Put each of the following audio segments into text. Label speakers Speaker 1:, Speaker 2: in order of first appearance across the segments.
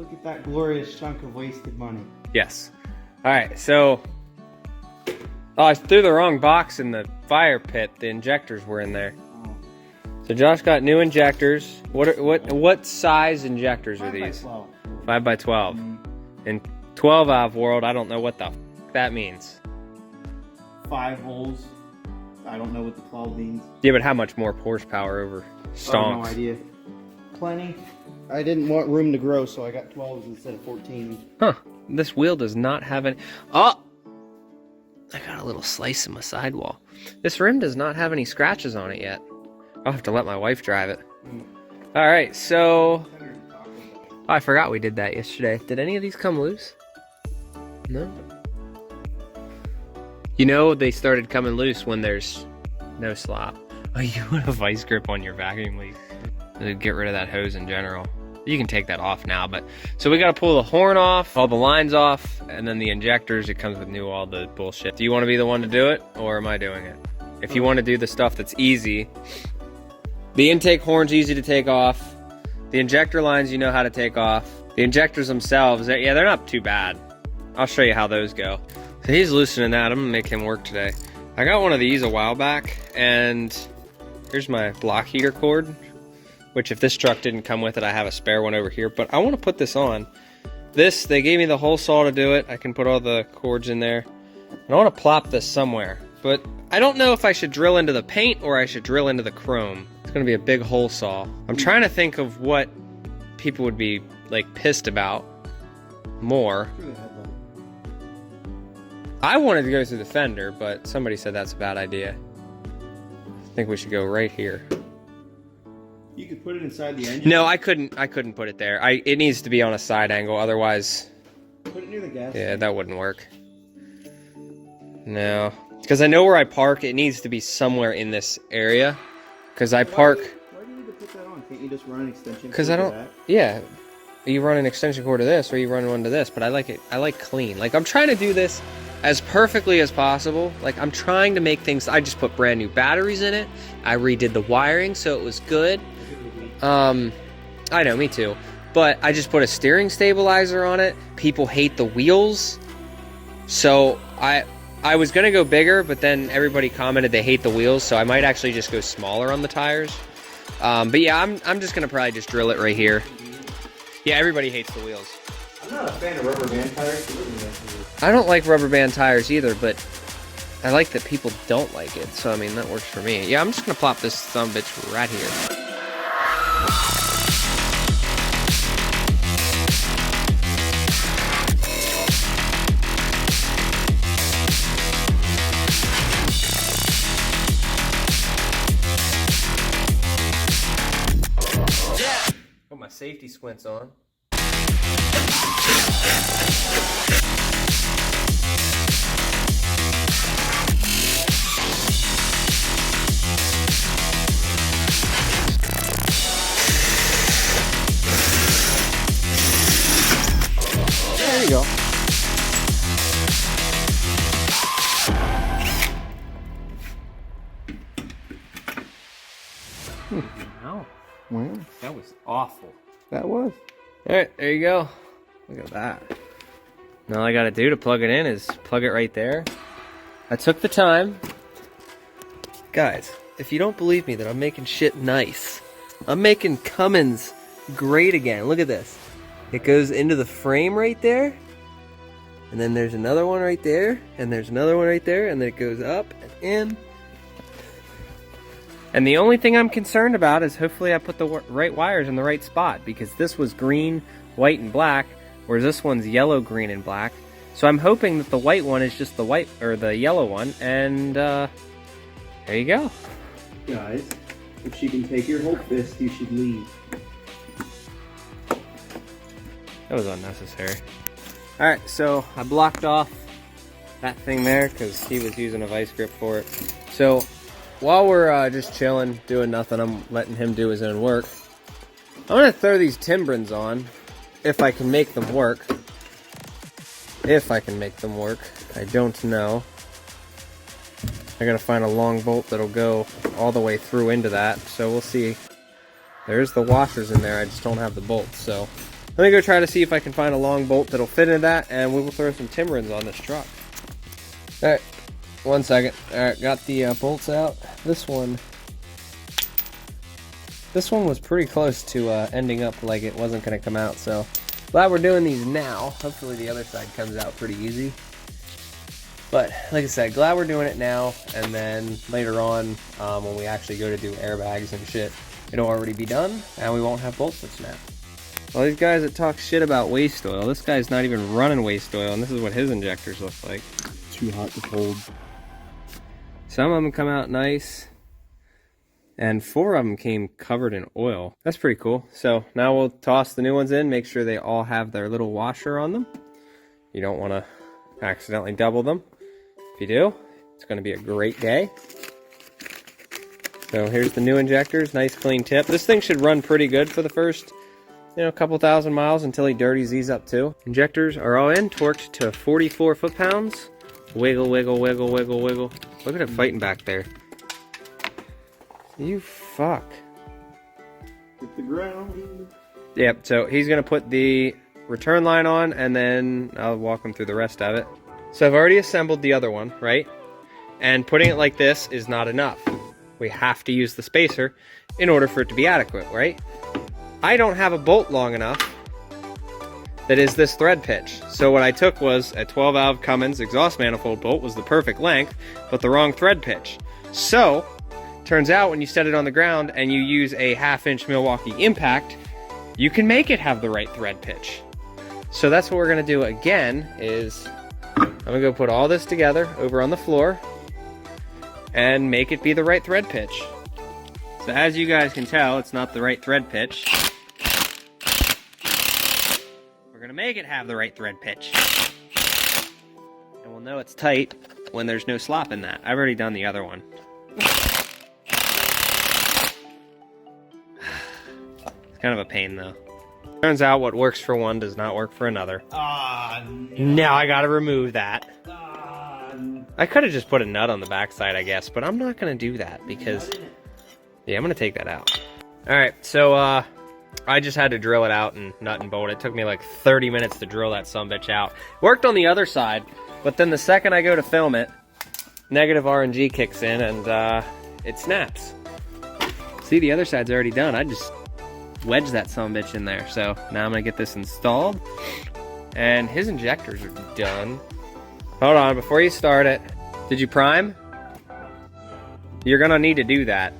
Speaker 1: Look at that glorious chunk of wasted money.
Speaker 2: Yes. All right, so I threw the wrong box in the fire pit. The injectors were in there.
Speaker 1: Oh.
Speaker 2: So Josh got new injectors. What size injectors are these? 5 by 12. In 12 valve world, I don't know what the f that means.
Speaker 1: 5 holes. I don't know what the 12 means.
Speaker 2: Yeah, but how much more horsepower over stonks?
Speaker 1: No idea. Plenty. I didn't want room to grow, so I got 12s instead of 14.
Speaker 2: Huh. This wheel does not have any... Oh! I got a little slice in my sidewall. This rim does not have any scratches on it yet. I'll have to let my wife drive it. Alright, so... Oh, I forgot we did that yesterday. Did any of these come loose? No? You know they started coming loose when there's no slop. Oh, you want a vice grip on your vacuum leak. Get rid of that hose in general. You can take that off now, but... So we gotta pull the horn off, all the lines off, and then the injectors, it comes with all the bullshit. Do you want to be the one to do it, or am I doing it? If you want to do the stuff that's easy, the intake horn's easy to take off. The injector lines you know how to take off. The injectors themselves, yeah, they're not too bad. I'll show you how those go. So he's loosening that. I'm gonna make him work today. I got one of these a while back, and here's my block heater cord, which if this truck didn't come with it, I have a spare one over here, but I want to put this on. This, they gave me the whole saw to do it. I can put all the cords in there. And I want to plop this somewhere, but I don't know if I should drill into the paint or I should drill into the chrome. It's going to be a big hole saw. I'm trying to think of what people would be like pissed about more. I wanted to go through the fender, but somebody said that's a bad idea. I think we should go right here.
Speaker 1: You could put it inside the engine.
Speaker 2: No, I couldn't put it there. It needs to be on a side angle, otherwise...
Speaker 1: Put it near the gas.
Speaker 2: Yeah, that wouldn't work. No. Because I know where I park, it needs to be somewhere in this area. Because I park...
Speaker 1: Why do you need to put that on? Can't you just run an extension cord?
Speaker 2: Because I don't... Yeah. You run an extension cord to this, or you run one to this, but I like it. I like clean. Like, I'm trying to do this as perfectly as possible. Like, I'm trying to make things... I just put brand new batteries in it. I redid the wiring so it was good. I know, me too. But I just put a steering stabilizer on it. People hate the wheels. So I was gonna go bigger, but then everybody commented they hate the wheels, so I might actually just go smaller on the tires. But yeah, I'm just gonna probably just drill it right here. Yeah, everybody hates the wheels.
Speaker 1: I'm not a fan of rubber band tires.
Speaker 2: I don't like rubber band tires either, but I like that people don't like it. So I mean, that works for me. Yeah, I'm just gonna plop this son of a bitch right here. Got my safety squints on. There you go. Wow.
Speaker 1: Wow.
Speaker 2: That was awful.
Speaker 1: That was.
Speaker 2: Alright, there you go. Look at that. Now all I gotta do to plug it in is plug it right there. I took the time. Guys, if you don't believe me that I'm making shit nice, I'm making Cummins great again. Look at this. It goes into the frame right there. And then there's another one right there. And there's another one right there. And then it goes up and in. And the only thing I'm concerned about is hopefully I put the right wires in the right spot, because this was green, white, and black, whereas this one's yellow, green, and black. So I'm hoping that the white one is just the white, or the yellow one, and there you go.
Speaker 1: Guys, if she can take your whole fist, you should leave.
Speaker 2: That was unnecessary. Alright, so I blocked off that thing there because he was using a vice grip for it. So while we're just chilling, doing nothing, I'm letting him do his own work. I'm going to throw these Timbrens on, if I can make them work. If I can make them work. I don't know. I got to find a long bolt that'll go all the way through into that, so we'll see. There's the washers in there, I just don't have the bolts, so Let me go try to see if I can find a long bolt that'll fit into that, and we will throw some Timbrens on this truck. All right, 1 second. All right, got the bolts out. This one was pretty close to ending up like it wasn't going to come out, so glad we're doing these now. Hopefully the other side comes out pretty easy. But like I said, glad we're doing it now, and then later on, when we actually go to do airbags and shit, it'll already be done, and we won't have bolts that snap. All these guys that talk shit about waste oil, this guy's not even running waste oil, and this is what his injectors look like.
Speaker 1: Too hot to hold.
Speaker 2: Some of them come out nice, and 4 of them came covered in oil. That's pretty cool. So now we'll toss the new ones in, make sure they all have their little washer on them. You don't want to accidentally double them. If you do, it's going to be a great day. So here's the new injectors, nice clean tip. This thing should run pretty good for the first, couple thousand miles until he dirties these up too. Injectors are all in, torqued to 44 foot-pounds. Wiggle, wiggle, wiggle, wiggle, wiggle. Look at it fighting back there. You fuck.
Speaker 1: Hit the ground.
Speaker 2: Yep, so he's going to put the return line on, and then I'll walk him through the rest of it. So I've already assembled the other one, right? And putting it like this is not enough. We have to use the spacer in order for it to be adequate, right? I don't have a bolt long enough that is this thread pitch. So what I took was a 12-valve Cummins exhaust manifold bolt was the perfect length, but the wrong thread pitch. So, turns out when you set it on the ground and you use a 1/2-inch Milwaukee impact, you can make it have the right thread pitch. So that's what we're gonna do again is, I'm gonna go put all this together over on the floor and make it be the right thread pitch. So as you guys can tell, it's not the right thread pitch. We're gonna make it have the right thread pitch. And we'll know it's tight when there's no slop in that. I've already done the other one. It's kind of a pain though. Turns out what works for one does not work for another. Now I gotta remove that. I could have just put a nut on the backside, I guess, but I'm not gonna do that because, yeah, I'm gonna take that out. All right, so I just had to drill it out and nut and bolt. It took me like 30 minutes to drill that sumbitch out. Worked on the other side, but then the second I go to film it, negative RNG kicks in and it snaps. See, the other side's already done. I just wedged that sumbitch in there. So now I'm gonna get this installed, and his injectors are done. Hold on, before you start it, did you prime? You're gonna need to do that.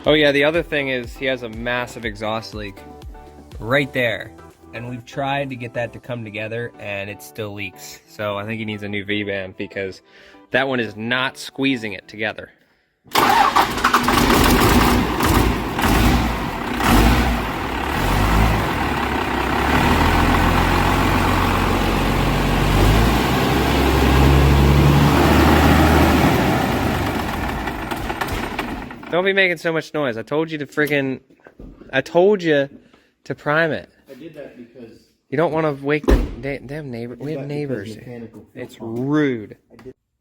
Speaker 2: Oh yeah, the other thing is he has a massive exhaust leak right there. And we've tried to get that to come together and it still leaks. So I think he needs a new V-band because that one is not squeezing it together. Don't be making so much noise. I told you to prime it.
Speaker 1: I did that because
Speaker 2: you don't want to wake the damn neighbor. We have neighbors. It's rude.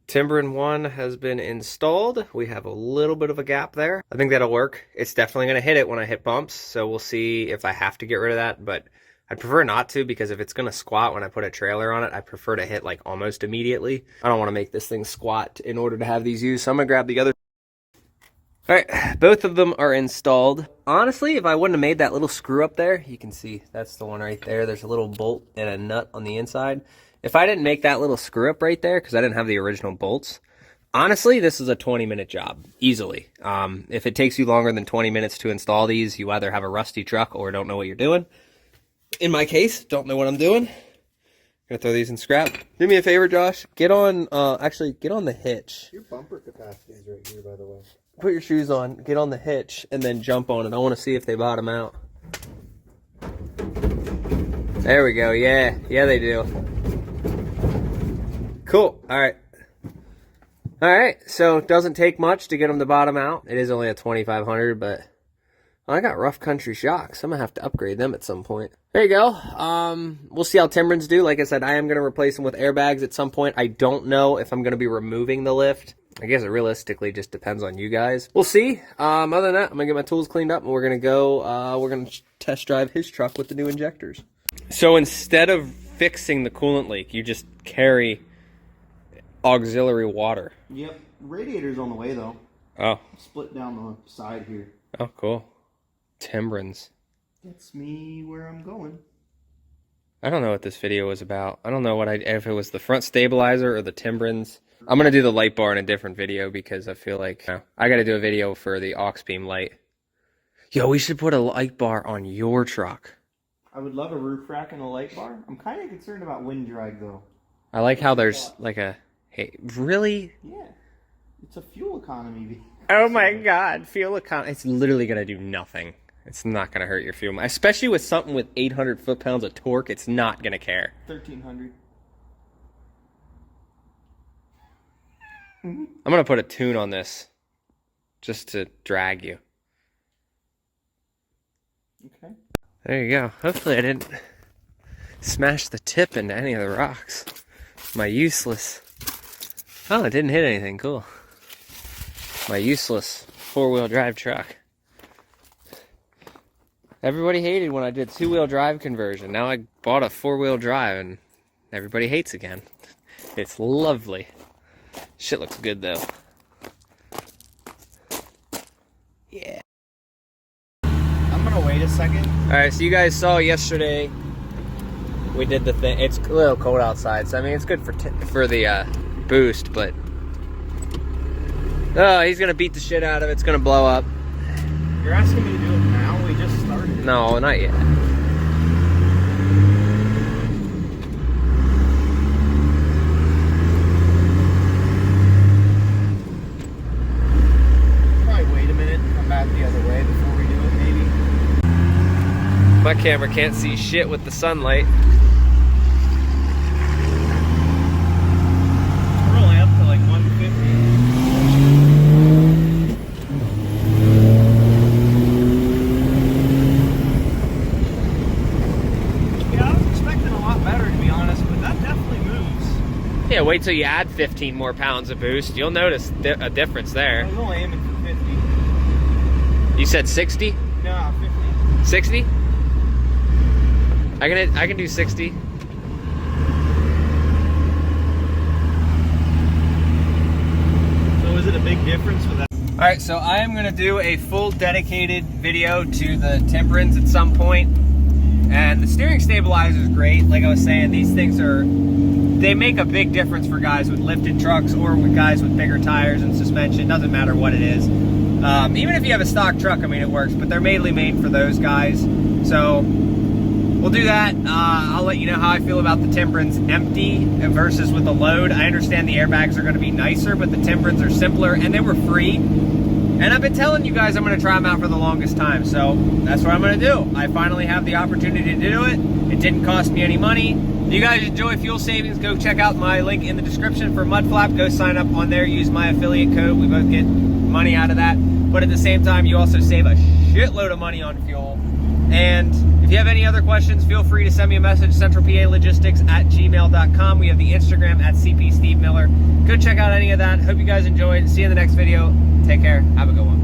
Speaker 2: Timbren 1 has been installed. We have a little bit of a gap there. I think that'll work. It's definitely going to hit it when I hit bumps, so we'll see if I have to get rid of that, but I'd prefer not to because if it's going to squat when I put a trailer on it, I prefer to hit like almost immediately. I don't want to make this thing squat in order to have these used, so I'm going to grab the other. All right, both of them are installed. Honestly, if I wouldn't have made that little screw up there, you can see that's the one right there. There's a little bolt and a nut on the inside. If I didn't make that little screw up right there, because I didn't have the original bolts, honestly, this is a 20-minute job, easily. If it takes you longer than 20 minutes to install these, you either have a rusty truck or don't know what you're doing. In my case, don't know what I'm doing. Gonna throw these in scrap. Do me a favor, Josh. Get on, actually, get on the hitch.
Speaker 1: your bumper capacity is right here, by the way.
Speaker 2: Put your shoes on, get on the hitch, and then jump on it. I want to see if they bottom out. There we go. Yeah, they do. Cool. All right. So it doesn't take much to get them to bottom out. It is only a 2500, but I got rough country shocks. I'm gonna have to upgrade them at some point. There you go. We'll see how Timbrens do. Like I said, I am gonna replace them with airbags at some point. I don't know if I'm gonna be removing the lift. I guess it realistically just depends on you guys. We'll see. Other than that, I'm gonna get my tools cleaned up and we're gonna go, we're gonna test drive his truck with the new injectors. So instead of fixing the coolant leak, you just carry auxiliary water.
Speaker 1: Yep. Radiator's on the way though.
Speaker 2: Oh.
Speaker 1: Split down the side here.
Speaker 2: Oh, cool. Timbrens.
Speaker 1: That's me where I'm going.
Speaker 2: I don't know what this video was about. I don't know if it was the front stabilizer or the Timbrens. I'm gonna do the light bar in a different video because I feel like I gotta do a video for the aux beam light. Yo, we should put a light bar on your truck.
Speaker 1: I would love a roof rack and a light bar. I'm kind of concerned about wind drag though.
Speaker 2: I like how there's like a, hey, really?
Speaker 1: Yeah. It's a fuel economy vehicle.
Speaker 2: Oh my god, fuel economy. It's literally gonna do nothing. It's not gonna hurt your fuel, especially with something with 800 foot-pounds of torque. It's not gonna care.
Speaker 1: 1300.
Speaker 2: I'm gonna put a tune on this, just to drag you.
Speaker 1: Okay.
Speaker 2: There you go. Hopefully I didn't smash the tip into any of the rocks. My useless. Oh, it didn't hit anything. Cool. My useless 4-wheel drive truck. Everybody hated when I did 2-wheel drive conversion. Now I bought a 4-wheel drive and everybody hates again. It's lovely. Shit looks good though. Yeah.
Speaker 1: I'm gonna wait a second.
Speaker 2: Alright, so you guys saw yesterday we did the thing. It's a little cold outside, so I mean it's good for the boost, but oh, he's gonna beat the shit out of it. It's gonna blow up.
Speaker 1: You're asking me to do it now? We just started.
Speaker 2: No, not yet.
Speaker 1: Probably wait a minute and come back the other way before we do it, maybe.
Speaker 2: My camera can't see shit with the sunlight.
Speaker 1: We're only up to like 150.
Speaker 2: Yeah, wait till you add 15 more pounds of boost. You'll notice a difference there.
Speaker 1: I was only aiming for 50.
Speaker 2: You said 60?
Speaker 1: No, 50.
Speaker 2: 60? I can do 60.
Speaker 1: So is it a big difference with that?
Speaker 2: All right, so I am gonna do a full dedicated video to the Timbrens at some point. And the steering stabilizer is great. Like I was saying, these things they make a big difference for guys with lifted trucks or with guys with bigger tires and suspension. Doesn't matter what it is. Even if you have a stock truck, I mean, it works, but they're mainly made for those guys. So we'll do that. I'll let you know how I feel about the Timbrens empty versus with a load. I understand the airbags are gonna be nicer, but the Timbrens are simpler and they were free. And I've been telling you guys I'm gonna try them out for the longest time, so that's what I'm gonna do. I finally have the opportunity to do it. It didn't cost me any money. If you guys enjoy fuel savings, go check out my link in the description for Mudflap. Go sign up on there, use my affiliate code. We both get money out of that. But at the same time, you also save a shitload of money on fuel. And if you have any other questions, feel free to send me a message, centralpalogistics@gmail.com. We have the Instagram @CP Steve Miller. Go check out any of that. Hope you guys enjoyed. See you in the next video. Take care. Have a good one.